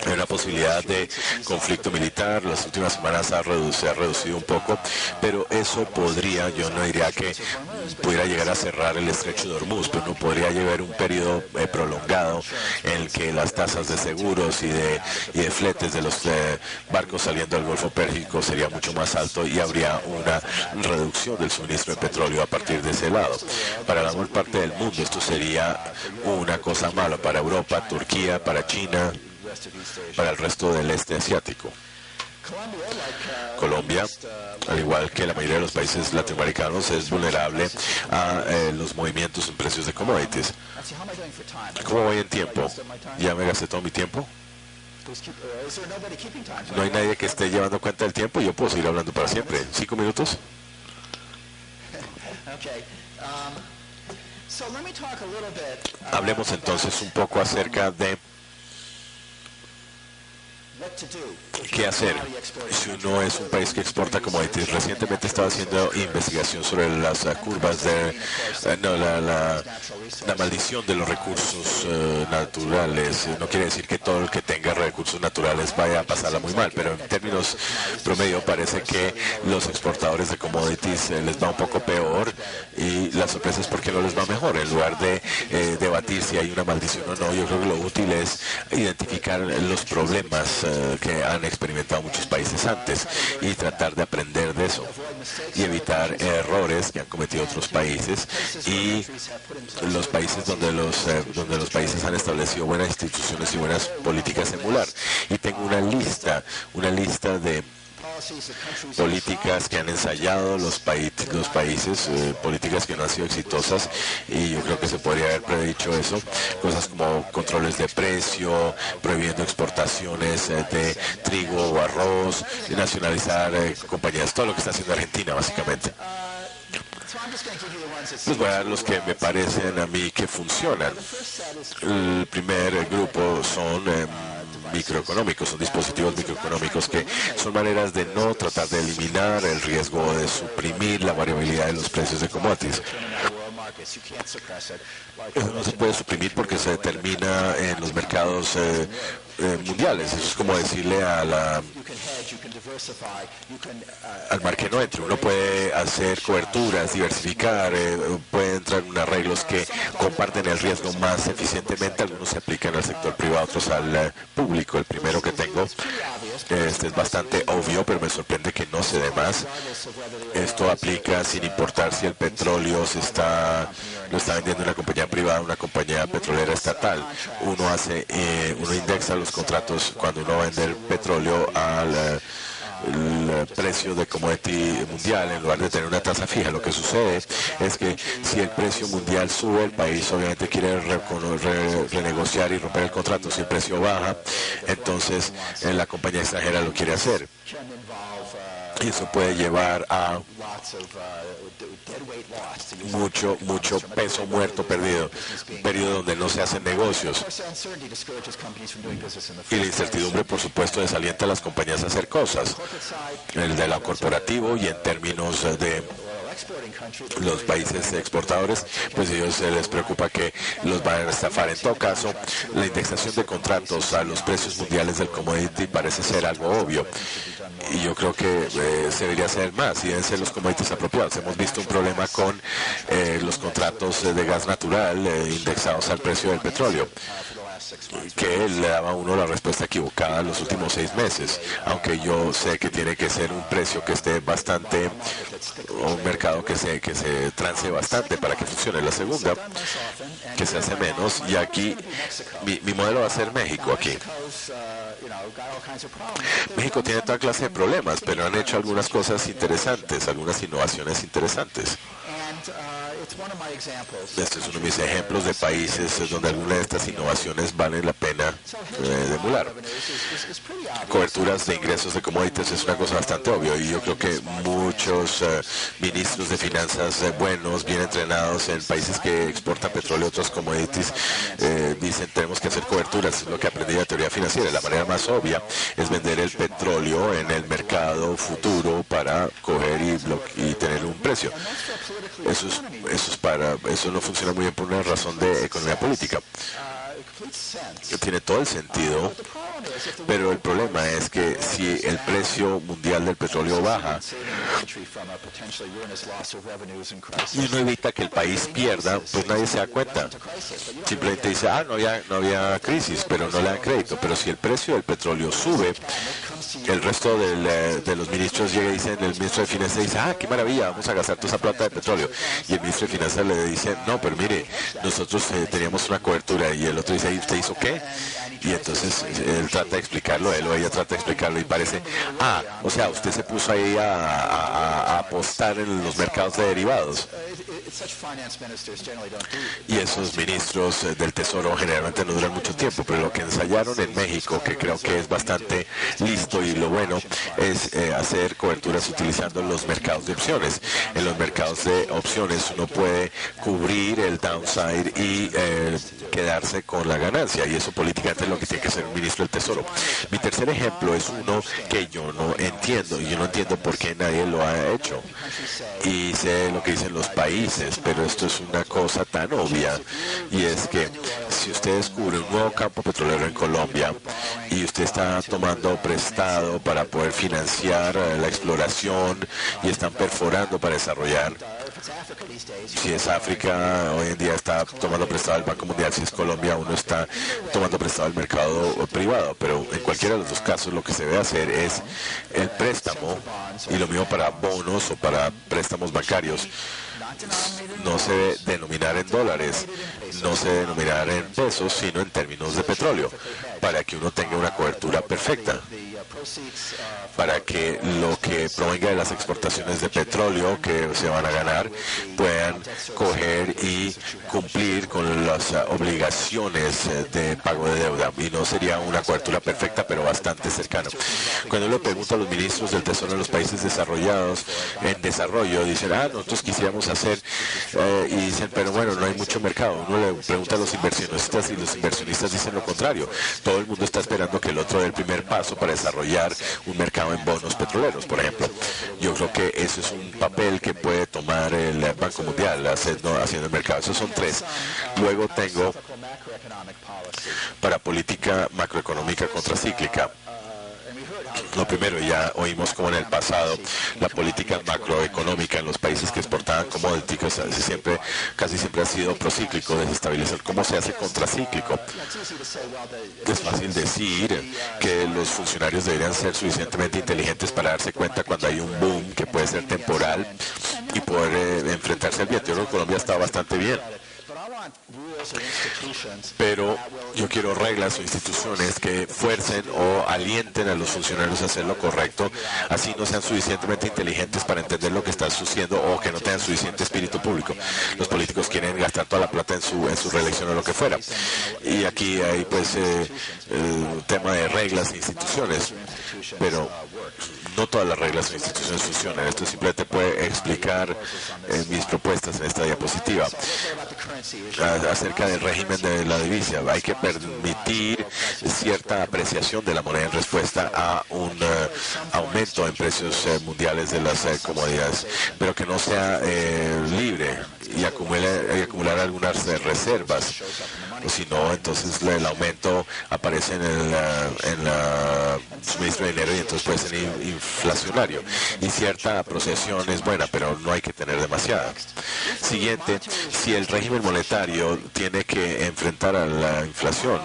Hay una posibilidad de conflicto militar, las últimas semanas se ha reducido un poco, pero eso podría, yo no diría que pudiera llegar a cerrar el estrecho de Hormuz, pero no podría llevar un periodo prolongado en el que las tasas de seguros y de fletes de los barcos saliendo del Golfo Pérsico sería mucho más alto y habría una reducción del suministro de petróleo a partir de ese lado. Para la mayor parte del mundo esto sería una cosa mala, para Europa, Turquía, para China, para el resto del este asiático. Colombia, al igual que la mayoría de los países latinoamericanos, es vulnerable a los movimientos en precios de commodities. ¿Cómo voy en tiempo? ¿Ya me gasté todo mi tiempo? No hay nadie que esté llevando cuenta del tiempo. Yo puedo seguir hablando para siempre. 5 minutos. Hablemos entonces un poco acerca de qué hacer si uno es un país que exporta commodities. Recientemente estaba haciendo investigación sobre las curvas de la maldición de los recursos naturales. No quiere decir que todo el que tenga recursos naturales vaya a pasarla muy mal, pero en términos promedio parece que los exportadores de commodities les va un poco peor, y la sorpresa es porque no les va mejor. En lugar de debatir si hay una maldición o no, yo creo que lo útil es identificar los problemas que han experimentado muchos países antes y tratar de aprender de eso y evitar errores que han cometido otros países, y los países donde los países han establecido buenas instituciones y buenas políticas emular. Y tengo una lista de políticas que han ensayado los países, políticas que no han sido exitosas, y yo creo que se podría haber predicho eso. Cosas como controles de precio, prohibiendo exportaciones de trigo o arroz, nacionalizar compañías, todo lo que está haciendo Argentina básicamente. Les voy a dar los que me parecen a mí que funcionan. El primer grupo son microeconómicos, son dispositivos microeconómicos que son maneras de no tratar de eliminar el riesgo de suprimir la variabilidad de los precios de commodities. Eso no se puede suprimir porque se determina en los mercados mundiales. Eso es como decirle al mar que no entre. Uno puede hacer coberturas, diversificar, puede entrar en arreglos que comparten el riesgo más eficientemente. Algunos se aplican al sector privado, otros al público. El primero que tengo, este es bastante obvio, pero me sorprende que no se dé más. Esto aplica sin importar si el petróleo lo está vendiendo una compañía privada o una compañía petrolera estatal. Uno indexa los contratos cuando uno vende el petróleo al el precio de commodity mundial en lugar de tener una tasa fija. Lo que sucede es que si el precio mundial sube, el país obviamente quiere renegociar y romper el contrato. Si el precio baja, entonces la compañía extranjera lo quiere hacer. Y eso puede llevar a mucho peso muerto perdido, un periodo donde no se hacen negocios. Y la incertidumbre, por supuesto, desalienta a las compañías a hacer cosas. El de lo corporativo y en términos de los países exportadores, pues ellos se les preocupa que los van a estafar. En todo caso, la indexación de contratos a los precios mundiales del commodity parece ser algo obvio. Y yo creo que se debería hacer más y deben ser los commodities apropiados. Hemos visto un problema con los contratos de gas natural indexados al precio del petróleo, que le daba a uno la respuesta equivocada en los últimos 6 meses, aunque yo sé que tiene que ser un precio que esté bastante, un mercado que se trance bastante para que funcione. La segunda, que se hace menos, y aquí mi modelo va a ser México aquí. México tiene toda clase de problemas, pero han hecho algunas cosas interesantes, algunas innovaciones interesantes. Este es uno de mis ejemplos de países donde algunas de estas innovaciones valen la pena de emular. Coberturas de ingresos de commodities es una cosa bastante obvia y yo creo que muchos ministros de finanzas buenos, bien entrenados en países que exportan petróleo y otros commodities, dicen tenemos que hacer coberturas. Es lo que aprendí de teoría financiera. La manera más obvia es vender el petróleo en el mercado futuro para coger y tener un precio. Eso no funciona muy bien por una razón de economía política. Tiene todo el sentido, pero el problema es que si el precio mundial del petróleo baja y no evita que el país pierda, pues nadie se da cuenta. Simplemente dice, no había crisis, pero no le dan crédito. Pero si el precio del petróleo sube, el resto de los ministros llega y dicen, el ministro de Finanzas dice, qué maravilla, vamos a gastar toda esa plata de petróleo. Y el ministro de Finanzas le dice, no, pero mire, nosotros teníamos una cobertura. Y el otro dice, ¿y usted hizo qué? Y entonces él trata de explicarlo, él o ella trata de explicarlo y parece, o sea, usted se puso ahí a apostar en los mercados de derivados. Y esos ministros del Tesoro generalmente no duran mucho tiempo, pero lo que ensayaron en México, que creo que es bastante listo y lo bueno, es hacer coberturas utilizando los mercados de opciones. En los mercados de opciones uno puede cubrir el downside y quedarse con la ganancia, y eso políticamente es lo que tiene que hacer un ministro del Tesoro. Mi tercer ejemplo es uno que yo no entiendo, y yo no entiendo por qué nadie lo ha hecho. Y sé lo que dicen los países, pero esto es una cosa tan obvia, y es que si usted descubre un nuevo campo petrolero en Colombia y usted está tomando prestado para poder financiar la exploración y están perforando para desarrollar, si es África, hoy en día está tomando prestado el Banco Mundial. Si es Colombia, uno está tomando prestado el mercado privado. Pero en cualquiera de los dos casos lo que se debe hacer es el préstamo, y lo mismo para bonos o para préstamos bancarios. No se debe denominar en dólares, no se debe denominar en pesos, sino en términos de petróleo, para que uno tenga una cobertura perfecta, para que lo que provenga de las exportaciones de petróleo que se van a ganar puedan coger y cumplir con las obligaciones de pago de deuda, y no sería una cobertura perfecta, pero bastante cercana. Cuando le pregunto a los ministros del Tesoro en los países desarrollados, en desarrollo, dicen, nosotros quisiéramos hacer, y dicen, pero bueno, no hay mucho mercado. Uno le pregunta a los inversionistas y los inversionistas dicen lo contrario. Todo el mundo está esperando que el otro dé el primer paso para desarrollar un mercado en bonos petroleros, por ejemplo. Yo creo que eso es un papel que puede tomar el Banco Mundial haciendo el mercado. Esos son 3. Luego tengo para política macroeconómica contracíclica. Lo primero, ya oímos como en el pasado la política macroeconómica en los países que exportaban commodities casi siempre ha sido procíclico, desestabilizar. ¿Cómo se hace contracíclico? Es fácil decir que los funcionarios deberían ser suficientemente inteligentes para darse cuenta cuando hay un boom que puede ser temporal y poder enfrentarse al viento. Yo creo que Colombia está bastante bien. Pero yo quiero reglas o instituciones que fuercen o alienten a los funcionarios a hacer lo correcto, así no sean suficientemente inteligentes para entender lo que está sucediendo o que no tengan suficiente espíritu público. Los políticos quieren gastar toda la plata en su reelección o lo que fuera. Y aquí hay pues el tema de reglas e instituciones, pero no todas las reglas o instituciones funcionan. Esto simplemente puede explicar mis propuestas en esta diapositiva acerca del régimen de la divisa. Hay que permitir cierta apreciación de la moneda en respuesta a un aumento en precios mundiales de las commodities, pero que no sea libre y acumular algunas reservas. O si no, entonces el aumento aparece en el suministro de dinero y entonces puede ser inflacionario. Y cierta apreciación es buena, pero no hay que tener demasiada. Siguiente, si el régimen monetario tiene que enfrentar a la inflación,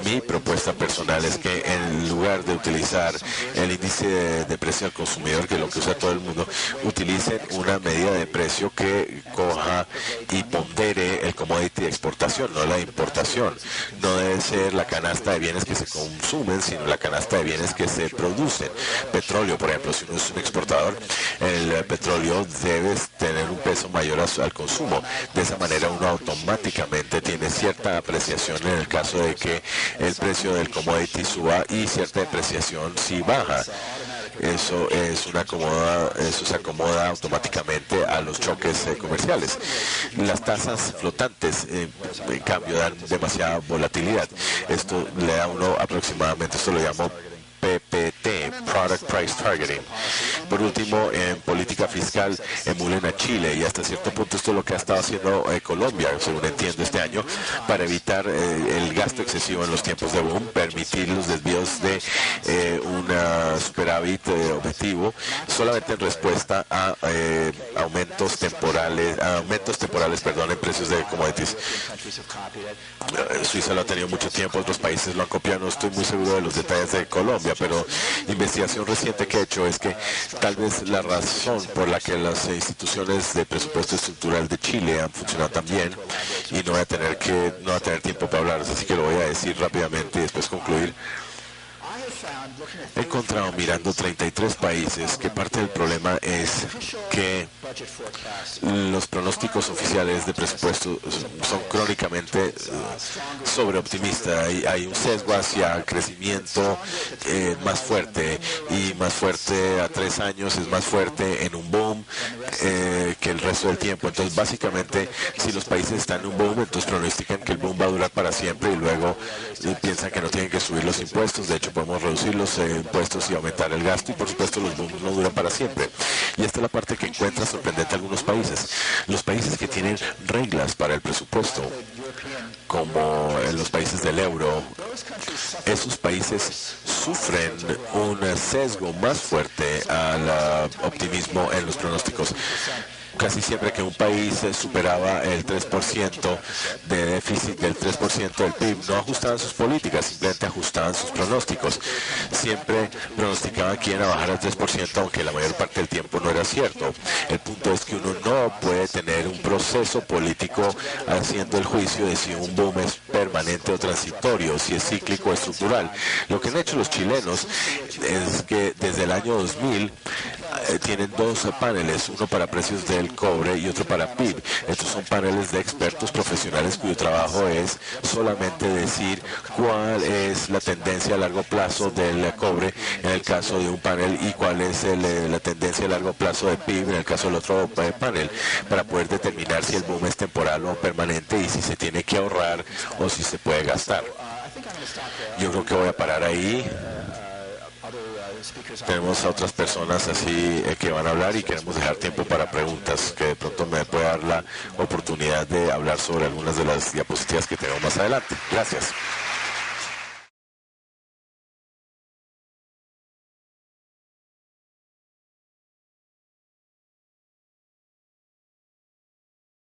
mi propuesta personal es que en lugar de utilizar el índice de precio al consumidor, que es lo que usa todo el mundo, utilicen una medida de precio que coja y pondere el commodity de exportación, no la importación. No debe ser la canasta de bienes que se consumen, sino la canasta de bienes que se producen. Petróleo, por ejemplo, si uno es un exportador, el petróleo debe tener un peso mayor al consumo. De esa manera uno automáticamente tiene cierta apreciación en el caso de que el precio del commodity suba y cierta depreciación si baja. Eso se acomoda automáticamente a los choques comerciales. Las tasas flotantes, en cambio, dan demasiada volatilidad. Esto le da a uno aproximadamente, esto lo llamo PPT, Product Price Targeting. Por último, en política fiscal, emulen a Chile, y hasta cierto punto esto es lo que ha estado haciendo Colombia, según entiendo, este año, para evitar el gasto excesivo en los tiempos de boom, permitir los desvíos de un superávit objetivo, solamente en respuesta a aumentos temporales, en precios de commodities. Suiza lo ha tenido mucho tiempo, otros países lo han copiado, no estoy muy seguro de los detalles de Colombia, pero investigación reciente que he hecho es que tal vez la razón por la que las instituciones de presupuesto estructural de Chile han funcionado tan bien, y no voy a tener tiempo para hablar, así que lo voy a decir rápidamente y después concluir. He encontrado, mirando 33 países, que parte del problema es que los pronósticos oficiales de presupuesto son crónicamente sobreoptimistas. Hay un sesgo hacia crecimiento más fuerte, y más fuerte a 3 años, es más fuerte en un boom que el resto del tiempo. Entonces, básicamente, si los países están en un boom, entonces pronostican que el boom va a durar para siempre, y luego piensan que no tienen que subir los impuestos. De hecho, podemos reducir los impuestos y aumentar el gasto, y por supuesto los booms no duran para siempre. Y esta es la parte que encuentra sorprendente algunos países. Los países que tienen reglas para el presupuesto, como en los países del euro, esos países sufren un sesgo más fuerte al optimismo en los pronósticos. Casi siempre que un país superaba el 3% de déficit, del 3% del PIB, no ajustaban sus políticas, simplemente ajustaban sus pronósticos. Siempre pronosticaban que iban a bajar al 3%, aunque la mayor parte del tiempo no era cierto. El punto es que uno no puede tener un proceso político haciendo el juicio de si un boom es permanente o transitorio, si es cíclico o estructural. Lo que han hecho los chilenos es que desde el año 2000 tienen 2 paneles, uno para precios del cobre y otro para PIB. Estos son paneles de expertos profesionales cuyo trabajo es solamente decir cuál es la tendencia a largo plazo del cobre en el caso de un panel, y cuál es la tendencia a largo plazo de PIB en el caso del otro panel, para poder determinar si el boom es temporal o permanente, y si se tiene que ahorrar o si se puede gastar. Yo creo que voy a parar ahí. Tenemos a otras personas así que van a hablar, y queremos dejar tiempo para preguntas, que de pronto me pueda dar la oportunidad de hablar sobre algunas de las diapositivas que tenemos más adelante. Gracias.